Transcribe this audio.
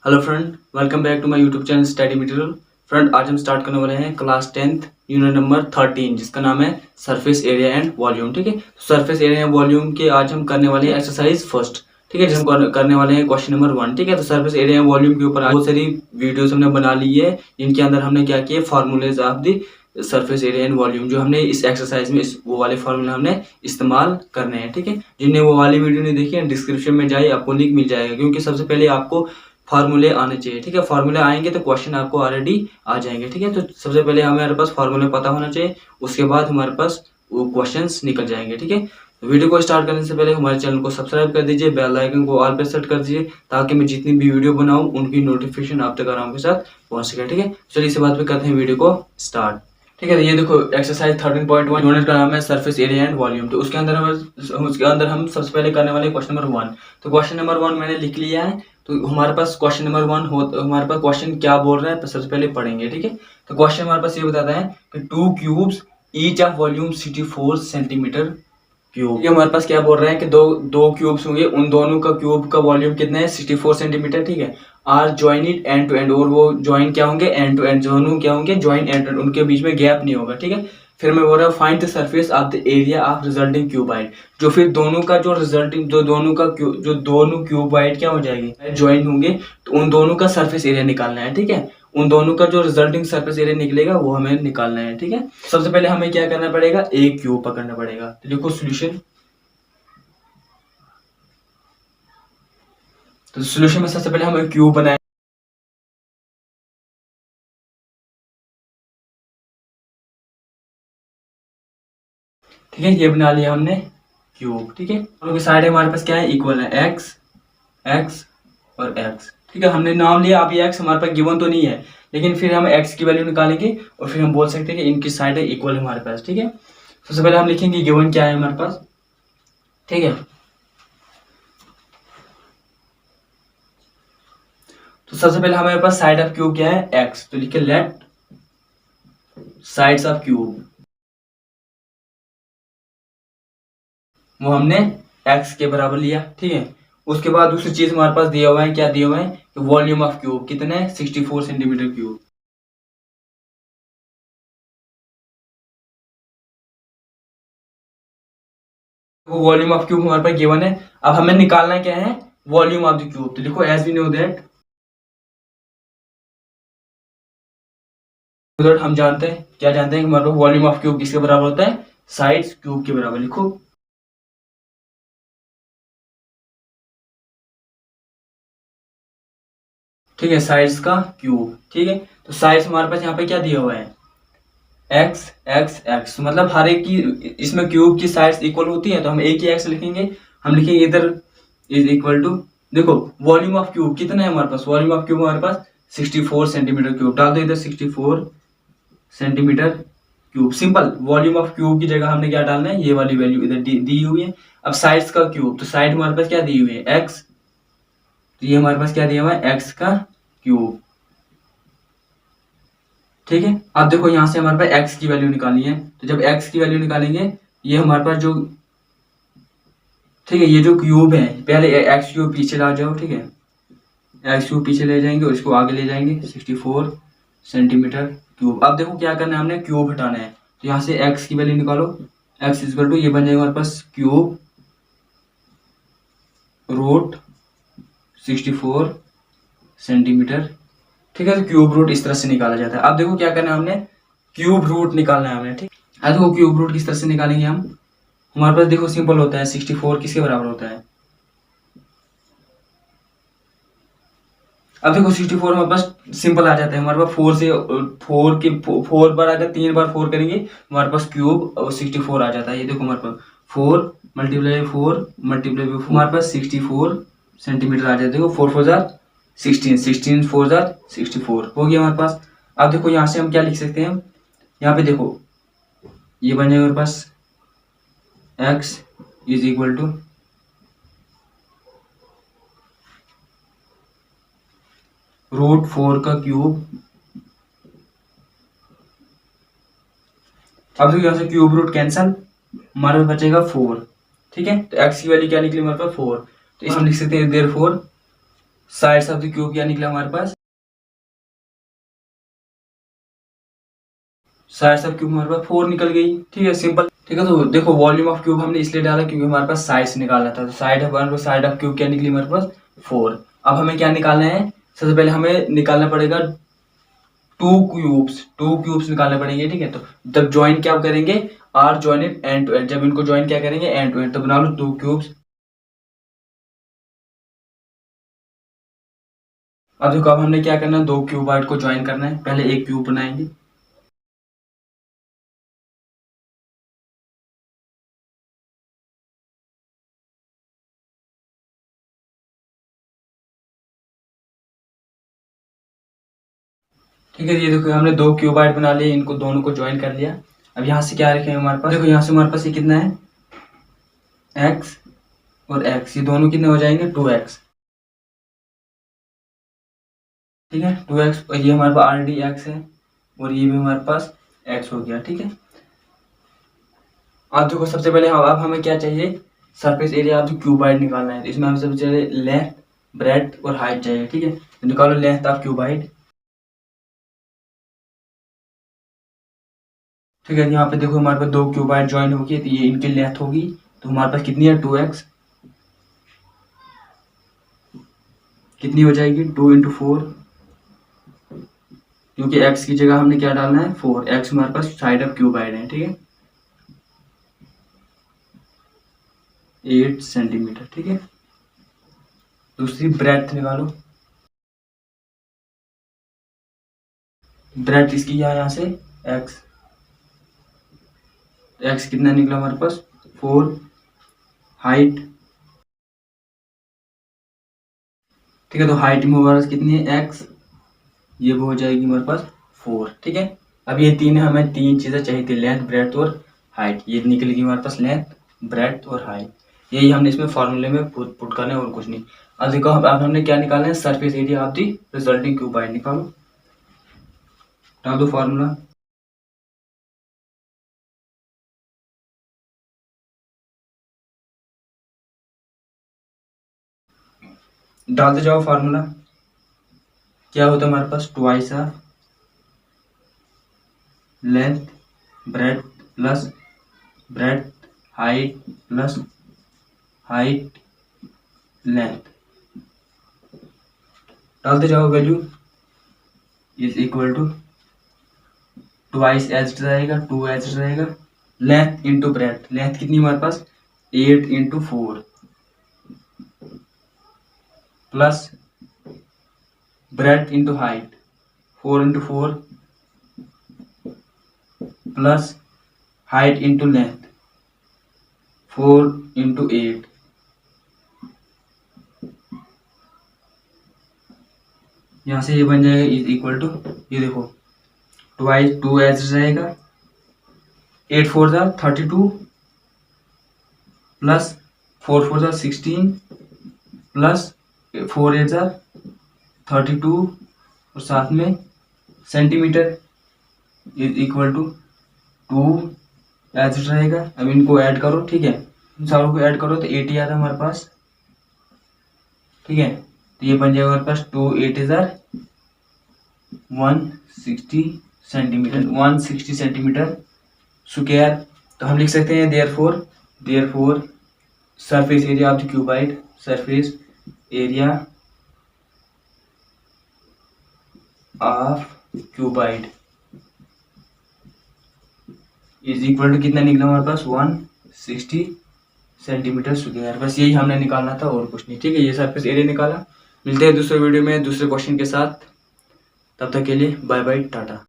Hello friend, welcome back to my YouTube channel study material. Friend, आज हम start करने वाले हैं क्लास 10th यूनिट नंबर 13 जिसका नाम है सरफेस एरिया एंड वॉल्यूम। ठीक है, सरफेस एरिया एंड वॉल्यूम के आज हम करने वाले हैं एक्सरसाइज फर्स्ट। ठीक है, जिसमें करने वाले हैं क्वेश्चन नंबर 1। ठीक है, तो सरफेस एरिया एंड वॉल्यूम के ऊपर बहुत सारी वीडियोस हमने बना ली है। इनके अंदर हमने क्या किया, फार्मूलेज of the surface area and volume जो हमने इस एक्सरसाइज में वो वाले फार्मूले हमने इस्तेमाल करने हैं। ठीक है, जिनने वो वाली वीडियो नहीं देखी है डिस्क्रिप्शन में जाइए, आपको लिंक मिल जाएगा। क्योंकि सबसे पहले आपको फार्मूले आने चाहिए। ठीक है, फार्मूले आएंगे तो क्वेश्चन आपको ऑलरेडी आ जाएंगे। ठीक है, तो सबसे पहले हमारे पास फार्मूले पता होना चाहिए, उसके बाद हमारे पास वो क्वेश्चंस निकल जाएंगे। ठीक है, तो वीडियो को स्टार्ट करने से पहले हमारे चैनल को सब्सक्राइब कर दीजिए, बेल आइकन को ऑल पे सेट कर दीजिए ताकि मैं जितनी भी वीडियो बनाऊं उनकी नोटिफिकेशन आप तक आराम के साथ पहुंच सके। ठीक है, चलिए इसी बात पे करते हैं वीडियो को स्टार्ट। ठीक है, तो ये देखो एक्सरसाइज 13.1 यूनिट का नाम है सरफेस एरिया एंड वॉल्यूम। तो उसके अंदर हम सबसे पहले करने वाले क्वेश्चन नंबर 1। तो क्वेश्चन नंबर 1 मैंने लिख लिया है। तो हमारे पास क्वेश्चन नंबर 1 हो, हमारे पास क्वेश्चन क्या बोल रहा है तो सबसे पहले पढ़ेंगे। ठीक है, तो क्वेश्चन हमारे पास ये बताता है कि 2 cubes each of volume 64 centimetre cube. ये हमारे पास क्या बोल रहे हैं कि दो दो क्यूब्स होंगे, उन दोनों का क्यूब का वॉल्यूम कितना है 64 सेंटीमीटर। ठीक है, are jointed end to end, और वो ज्वाइन क्या होंगे, एंड टू एंड, दोनों क्या होंगे ज्वाइन एंड टू एंड, उनके बीच में गैप नहीं होगा। ठीक है, फिर मैं बोल रहा हूँ find the surface of the area of resulting cuboid. जो फिर दोनों का जो रिजल्टिंग जो दोनों क्यूबाइड क्या हो जाएगी, ज्वाइन होंगे, तो उन दोनों का सरफेस एरिया निकालना है। ठीक है, उन दोनों का जो रिजल्टिंग सरफेस एरिया निकलेगा वो हमें निकालना है। ठीक है, सबसे पहले हमें क्या करना पड़ेगा, एक क्यूब पकड़ना पड़ेगा। तो देखो सोल्यूशन, तो सोल्यूशन में सबसे पहले हमें क्यूब बनाए। ठीक है, ये बना लिया हमने क्यूब। ठीक है, दोनों की साइड हमारे पास क्या है, इक्वल है, एक्स एक्स और एक्स। ठीक है, हमने नाम लिया। अभी एक्स हमारे पास गिवन तो नहीं है, लेकिन फिर हम एक्स की वैल्यू निकालेंगे और फिर हम बोल सकते हैं कि इनकी साइड है इक्वल हमारे पास। ठीक है, सबसे पहले हम लिखेंगे गिवन क्या है हमारे पास। ठीक है, तो सबसे पहले हमारे पास साइड ऑफ क्यूब क्या है, एक्स। तो लिखे लेट साइड्स ऑफ क्यूब, वो हमने x के बराबर लिया। ठीक है, उसके बाद दूसरी चीज हमारे पास दिया हुआ है, क्या दिया हुआ है, वॉल्यूम ऑफ क्यूब कितना है 64 सेंटीमीटर क्यूब। वो वॉल्यूम ऑफ क्यूब हमारे पास गिवन है। अब हमें निकालना क्या है, वॉल्यूम ऑफ द क्यूब। तो देखो एज वी नो दैट, हम जानते हैं, क्या जानते हैं कि हमारे पास वॉल्यूम ऑफ क्यूब किसके बराबर होता है, साइड्स क्यूब के बराबर। लिखो, ठीक है, साइड्स का क्यूब। ठीक है, तो साइड्स हमारे पास यहाँ पे क्या दिया हुआ है, एक्स एक्स एक्स, मतलब हर एक की इसमें क्यूब की साइड्स इक्वल होती है, तो हम एक ही एक्स लिखेंगे। हम लिखेंगे इधर इज इक्वल टू, देखो वॉल्यूम ऑफ क्यूब कितना है हमारे पास, वॉल्यूम ऑफ क्यूब हमारे पास 64 सेंटीमीटर क्यूब। डाल दो इधर 64 centimetre cube. Simple, volume of cube की जगह हमने क्या डालना है, ये वाली वैल्यू इधर दी हुई है। अब साइड्स का क्यूब, तो साइड हमारे पास क्या दी हुई है, एक्स, तो ये हमारे पास क्या दिया हुआ है, एक्स का क्यूब। ठीक है, अब देखो यहाँ से हमारे पास x की वैल्यू निकालनी है। तो जब x की वैल्यू निकालेंगे, ये हमारे पास जो, ठीक है, ये जो क्यूब है, पहले x क्यूब पीछे ला जाओ। ठीक है, x क्यूब पीछे ले जाएंगे और इसको आगे ले जाएंगे, 64 सेंटीमीटर क्यूब। अब देखो क्या करना है, हमने क्यूब हटाना है। तो यहाँ से x की वैल्यू निकालो, x इक्वल टू, ये बन जाएगा हमारे पास क्यूब रूट 64 सेंटीमीटर। ठीक है, तो क्यूब रूट इस तरह से निकाला जाता है। अब देखो क्या करना है, हमने क्यूब रूट निकालना है हमें। ठीक है, देखो क्यूब रूट किस तरह से निकालेंगे हम, हमारे पास देखो सिंपल होता है, 64 किसके बराबर होता है, अब देखो 64 हमारे पास सिंपल आ जाता है। हमारे पास 4 से 4 बार, अगर 3 बार 4 करेंगे हमारे पास क्यूब 64 आ जाता है। ये देखो हमारे पास 4 मल्टीप्लाई 4 मल्टीप्लाई 4, हमारे पास 64 सेंटीमीटर आ जाता है। देखो 4 4 जार 16, 16 4 जार 64 हो गया हमारे पास। अब देखो यहाँ से हम क्या लिख सकते हैं, यहाँ पे देखो ये बन जाएगा हमारे पास x is equal to root 4 का क्यूब। अब देखो यहाँ से क्यूब रूट कैंसल, हमारे पास बचेगा 4। ठीक है, तो x की वैल्यू क्या निकली हमारे पास 4। तो इसमें लिख सकते हैं therefore sides of the cube क्या निकला हमारे पास, साइड्स ऑफ क्यूब हमारे पास 4 निकल गई। ठीक है, सिंपल। ठीक है, तो देखो वॉल्यूम ऑफ क्यूब हमने इसलिए डाला क्योंकि हमारे पास साइड्स निकालना था। तो साइड ऑफ क्यूब क्या निकली हमारे पास 4। अब हमें क्या निकालना है, सबसे पहले हमें निकालना पड़ेगा टू क्यूब्स निकालने पड़ेंगे। ठीक है, तो जब ज्वाइन क्या करेंगे, are join it end to end, जब इनको ज्वाइन क्या करेंगे एंड टू एंड, तो बना लो 2 क्यूब्स। अब देखो, अब हमने क्या करना है, 2 क्यूबॉइड को ज्वाइन करना है। पहले एक क्यूब बनाएंगे, ठीक है। ये देखो हमने 2 क्यूबॉइड बना लिए, इनको दोनों को ज्वाइन कर लिया। अब यहाँ से क्या रखेंगे हमारे पास, देखो यहाँ से हमारे पास ये कितना है, x और x, ये दोनों कितने हो जाएंगे 2x। ठीक है, 2x, और ये हमारे पास ऑलरेडी x है और ये भी हमारे पास x हो गया। ठीक है, अब देखो सबसे पहले अब हमें क्या चाहिए, surface area of the cuboid निकालना है। तो इसमें हमें सबसे पहले लेंथ, ब्रेड्थ और हाइट चाहिए। ठीक है, तो निकालो लेंथ ऑफ क्यूबॉइड। ठीक है, यहाँ पे देखो हमारे पास 2 क्यूबॉइड ज्वाइन होगी, तो ये इनकी लेंथ होगी। तो हमारे पास कितनी है 2x, कितनी हो जाएगी 2 इंटू 4, क्योंकि x की जगह हमने क्या डालना है 4, x हमारे पास साइड ऑफ क्यूबॉइड है। ठीक है, 8 सेंटीमीटर। ठीक है, दूसरी ब्रेड्थ निकालो, ब्रेड्थ इसकी यहाँ से x, x कितना निकला हमारे पास 4, हाइट, ठीक है, तो हाइट में हमारे पास कितनी है x, ये वो हो जाएगी हमारे पास 4। ठीक है, अब ये हमें 3 चीज़ें चाहिए थी, लेंथ, ब्रेड्थ और हाइट। ये निकलेगी हमारे पास लेंथ, ब्रेड्थ और हाइट। यही हमने इसमें फॉर्मूले में पुट करना है और कुछ नहीं। अब देखो अब हमने क्या निकालना है, surface area of the resulting cuboid निकालो, डाल दो फॉर्मूला। डालते जाओ फार्मूला, क्या होता है हमारे पास twice of length breadth plus breadth height plus height length. डालते जाओ value, is equal to twice H रहेगा, 2h रहेगा, लेंथ इंटू ब्रेड्थ, लेंथ कितनी हमारे पास 8 into 4 plus breadth into height 4 into 4 plus height into length 4 into 8। यहाँ से ये बन जाएगा इज इक्वल टू, ये देखो ट्वाइस 2h रहेगा, 8 4 जा 32 प्लस 4 4 जा 16 प्लस 4 8 जा 32 और साथ में centimetre is equal to 2h रहेगा। अब इनको ऐड करो, ठीक है, इन सारों को ऐड करो तो 80 आता है हमारे पास। ठीक है, तो ये बन जाएगा हमारे पास 2 8 160 सेंटीमीटर, 160 सेंटीमीटर स्क्वायर। तो हम लिख सकते हैं therefore surface area of the cuboid, surface area of cuboid is equal to कितना निकला हमारे पास 160 सेंटीमीटर स्क्वायर। बस यही हमने निकालना था और कुछ नहीं। ठीक है, ये सरफेस एरिया निकाला। मिलते हैं दूसरे वीडियो में दूसरे क्वेश्चन के साथ, तब तक के लिए बाय बाय टाटा।